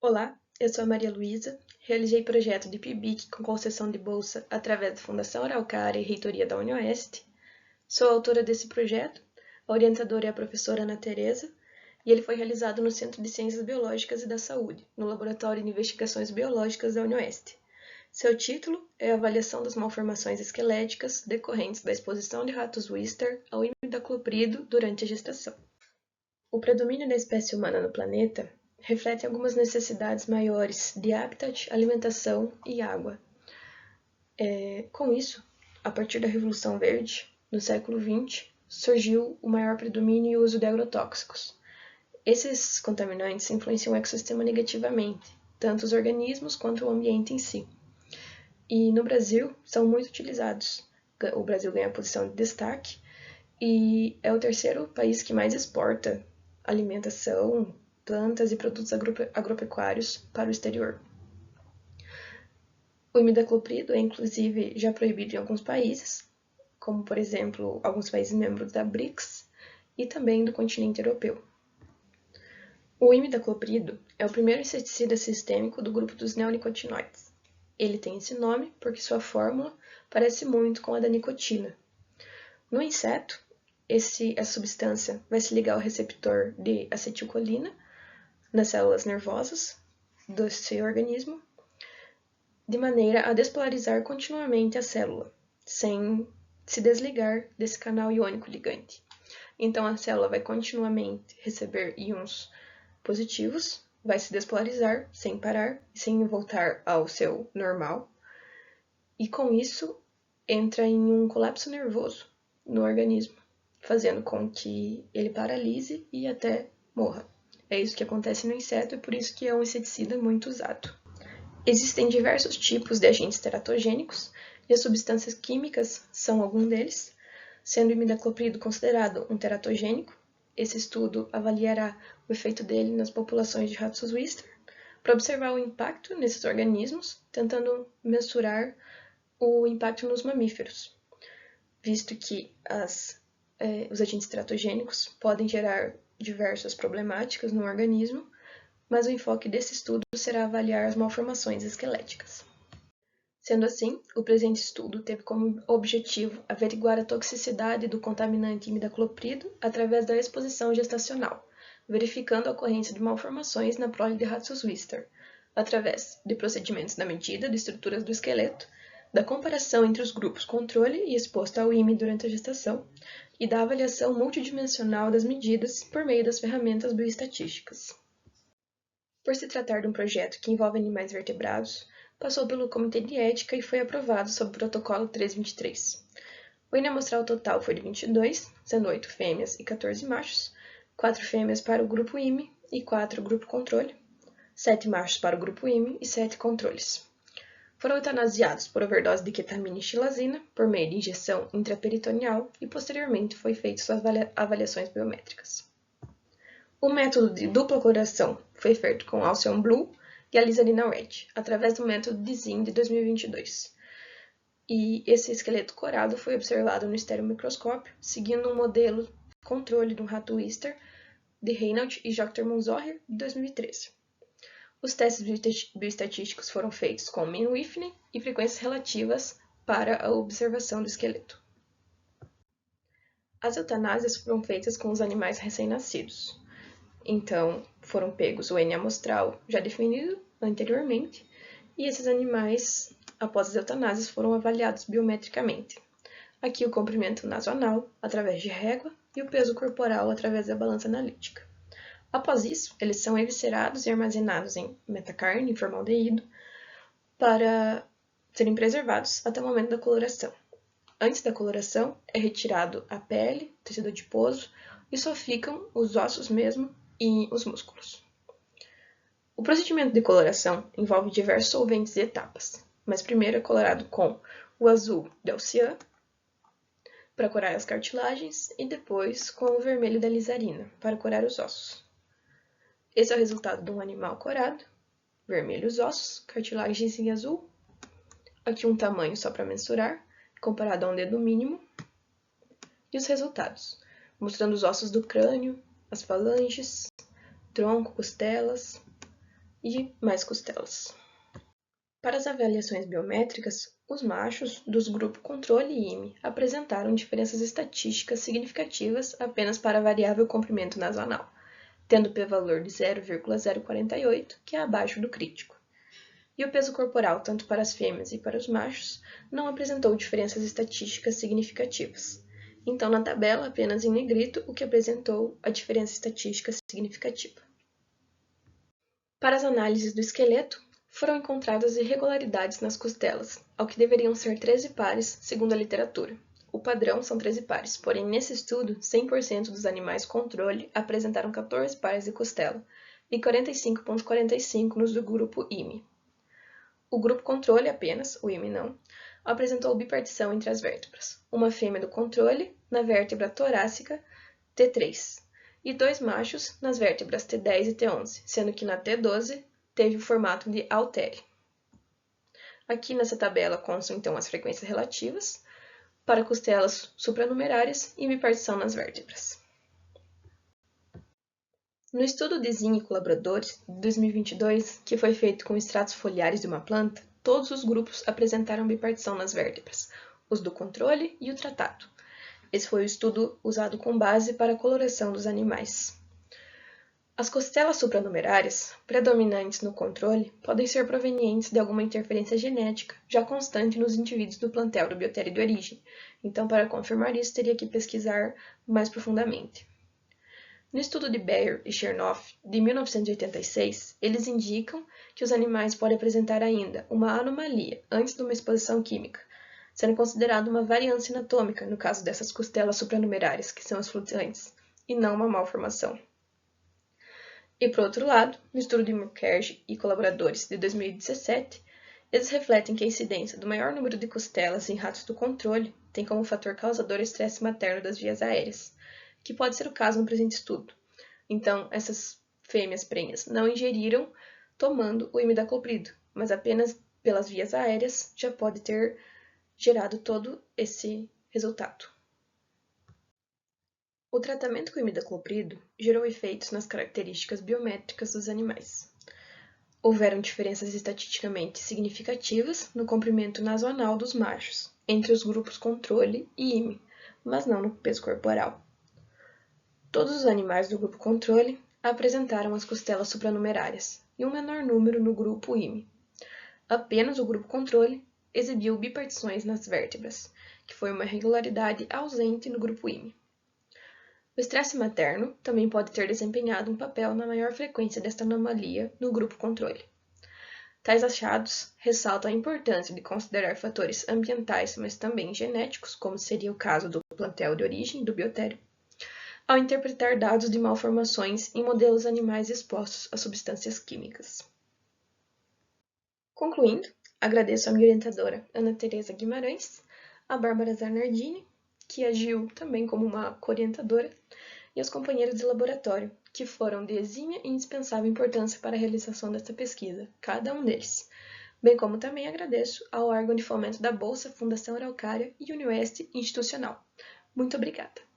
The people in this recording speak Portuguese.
Olá, eu sou a Maria Luísa, realizei projeto de PIBIC com concessão de bolsa através da Fundação Araucária e Reitoria da UniOeste. Sou autora desse projeto, a orientadora é a professora Ana Tereza, e ele foi realizado no Centro de Ciências Biológicas e da Saúde, no Laboratório de Investigações Biológicas da UniOeste. Seu título é Avaliação das malformações esqueléticas decorrentes da exposição de ratos Wistar ao imidacloprido durante a gestação. O predomínio da espécie humana no planeta reflete algumas necessidades maiores de habitat, alimentação e água. Com isso, a partir da Revolução Verde, no século XX, surgiu o maior predomínio e uso de agrotóxicos. Esses contaminantes influenciam o ecossistema negativamente, tanto os organismos quanto o ambiente em si. E no Brasil, são muito utilizados. O Brasil ganha a posição de destaque e é o terceiro país que mais exporta alimentação, plantas e produtos agropecuários para o exterior. O imidacloprido é inclusive já proibido em alguns países, como por exemplo alguns países membros da BRICS e também do continente europeu. O imidacloprido é o primeiro inseticida sistêmico do grupo dos neonicotinoides. Ele tem esse nome porque sua fórmula parece muito com a da nicotina. No inseto, essa substância vai se ligar ao receptor de acetilcolina nas células nervosas do seu organismo, de maneira a despolarizar continuamente a célula, sem se desligar desse canal iônico ligante. Então a célula vai continuamente receber íons positivos, vai se despolarizar sem parar, sem voltar ao seu normal, e com isso entra em um colapso nervoso no organismo, fazendo com que ele paralise e até morra. É isso que acontece no inseto e por isso que é um inseticida muito usado. Existem diversos tipos de agentes teratogênicos e as substâncias químicas são algum deles, sendo o imidacloprido considerado um teratogênico. Esse estudo avaliará o efeito dele nas populações de ratos Wistar para observar o impacto nesses organismos, tentando mensurar o impacto nos mamíferos, visto que os agentes teratogênicos podem gerar diversas problemáticas no organismo, mas o enfoque desse estudo será avaliar as malformações esqueléticas. Sendo assim, o presente estudo teve como objetivo averiguar a toxicidade do contaminante imidacloprido através da exposição gestacional, verificando a ocorrência de malformações na prole de ratos Wistar, através de procedimentos da medida de estruturas do esqueleto, da comparação entre os grupos controle e exposto ao IMI durante a gestação, e da avaliação multidimensional das medidas por meio das ferramentas bioestatísticas. Por se tratar de um projeto que envolve animais vertebrados, passou pelo Comitê de Ética e foi aprovado sob o Protocolo 323. O INE amostral total foi de 22, sendo 8 fêmeas e 14 machos, 4 fêmeas para o grupo IMI e 4 grupo controle, 7 machos para o grupo IMI e 7 controles. Foram eutanasiados por overdose de ketamina e xilazina por meio de injeção intraperitoneal e posteriormente foi feitas suas avaliações biométricas. O método de dupla coloração foi feito com Alcyon Blue e Alisalina Red, através do método DISIN de 2022. E esse esqueleto corado foi observado no estereomicroscópio, seguindo um modelo controle de um rato Wistar de Reinald e Dr. Monzohir de 2013. Os testes bioestatísticos foram feitos com mean Whitney e frequências relativas para a observação do esqueleto. As eutanásias foram feitas com os animais recém-nascidos. Então, foram pegos o N amostral já definido anteriormente, e esses animais, após as eutanásias, foram avaliados biometricamente. Aqui o comprimento nasoanal, através de régua, e o peso corporal, através da balança analítica. Após isso, eles são eviscerados e armazenados em metacarne, em formaldeído, para serem preservados até o momento da coloração. Antes da coloração, é retirado a pele, o tecido adiposo, e só ficam os ossos mesmo e os músculos. O procedimento de coloração envolve diversos solventes e etapas, mas primeiro é colorado com o azul Delcian, para corar as cartilagens, e depois com o vermelho da lisarina, para corar os ossos. Esse é o resultado de um animal corado, vermelho os ossos, cartilagens em azul. Aqui um tamanho só para mensurar, comparado a um dedo mínimo. E os resultados, mostrando os ossos do crânio, as falanges, tronco, costelas, e mais costelas. Para as avaliações biométricas, os machos dos grupos controle e IME apresentaram diferenças estatísticas significativas apenas para a variável comprimento nasional, tendo p-valor de 0,048, que é abaixo do crítico. E o peso corporal, tanto para as fêmeas e para os machos, não apresentou diferenças estatísticas significativas. Então, na tabela, apenas em negrito, o que apresentou a diferença estatística significativa. Para as análises do esqueleto, foram encontradas irregularidades nas costelas, ao que deveriam ser 13 pares, segundo a literatura. O padrão são 13 pares, porém, nesse estudo, 100% dos animais controle apresentaram 14 pares de costela e 45,45 nos do grupo IME. O grupo controle apenas, o IME não, apresentou bipartição entre as vértebras. Uma fêmea do controle na vértebra torácica T3 e 2 machos nas vértebras T10 e T11, sendo que na T12 teve o formato de haltere. Aqui nessa tabela constam então as frequências relativas para costelas supranumerárias e bipartição nas vértebras. No estudo de Zin e colaboradores, de 2022, que foi feito com extratos foliares de uma planta, todos os grupos apresentaram bipartição nas vértebras, os do controle e o tratado. Esse foi o estudo usado com base para a coloração dos animais. As costelas supranumerárias, predominantes no controle, podem ser provenientes de alguma interferência genética já constante nos indivíduos do plantel do biotério de origem. Então, para confirmar isso, teria que pesquisar mais profundamente. No estudo de Bayer e Chernoff, de 1986, eles indicam que os animais podem apresentar ainda uma anomalia antes de uma exposição química, sendo considerada uma variância anatômica no caso dessas costelas supranumerárias, que são as flutuantes, e não uma malformação. E, por outro lado, no estudo de Mukherjee e colaboradores de 2017, eles refletem que a incidência do maior número de costelas em ratos do controle tem como fator causador o estresse materno das vias aéreas, que pode ser o caso no presente estudo. Então, essas fêmeas prenhas não ingeriram tomando o imidacloprido, mas apenas pelas vias aéreas já pode ter gerado todo esse resultado. O tratamento com imidacloprido gerou efeitos nas características biométricas dos animais. Houveram diferenças estatisticamente significativas no comprimento nasoanal dos machos, entre os grupos controle e IME, mas não no peso corporal. Todos os animais do grupo controle apresentaram as costelas supranumerárias e um menor número no grupo IME. Apenas o grupo controle exibiu bipartições nas vértebras, que foi uma irregularidade ausente no grupo IME. O estresse materno também pode ter desempenhado um papel na maior frequência desta anomalia no grupo controle. Tais achados ressaltam a importância de considerar fatores ambientais, mas também genéticos, como seria o caso do plantel de origem do biotério, ao interpretar dados de malformações em modelos animais expostos a substâncias químicas. Concluindo, agradeço a minha orientadora Ana Tereza Guimarães, a Bárbara Zanardini, que agiu também como uma co-orientadora, e aos companheiros de laboratório, que foram de exímia e indispensável importância para a realização desta pesquisa, cada um deles. Bem como também agradeço ao órgão de fomento da Bolsa, Fundação Araucária e Unioeste Institucional. Muito obrigada!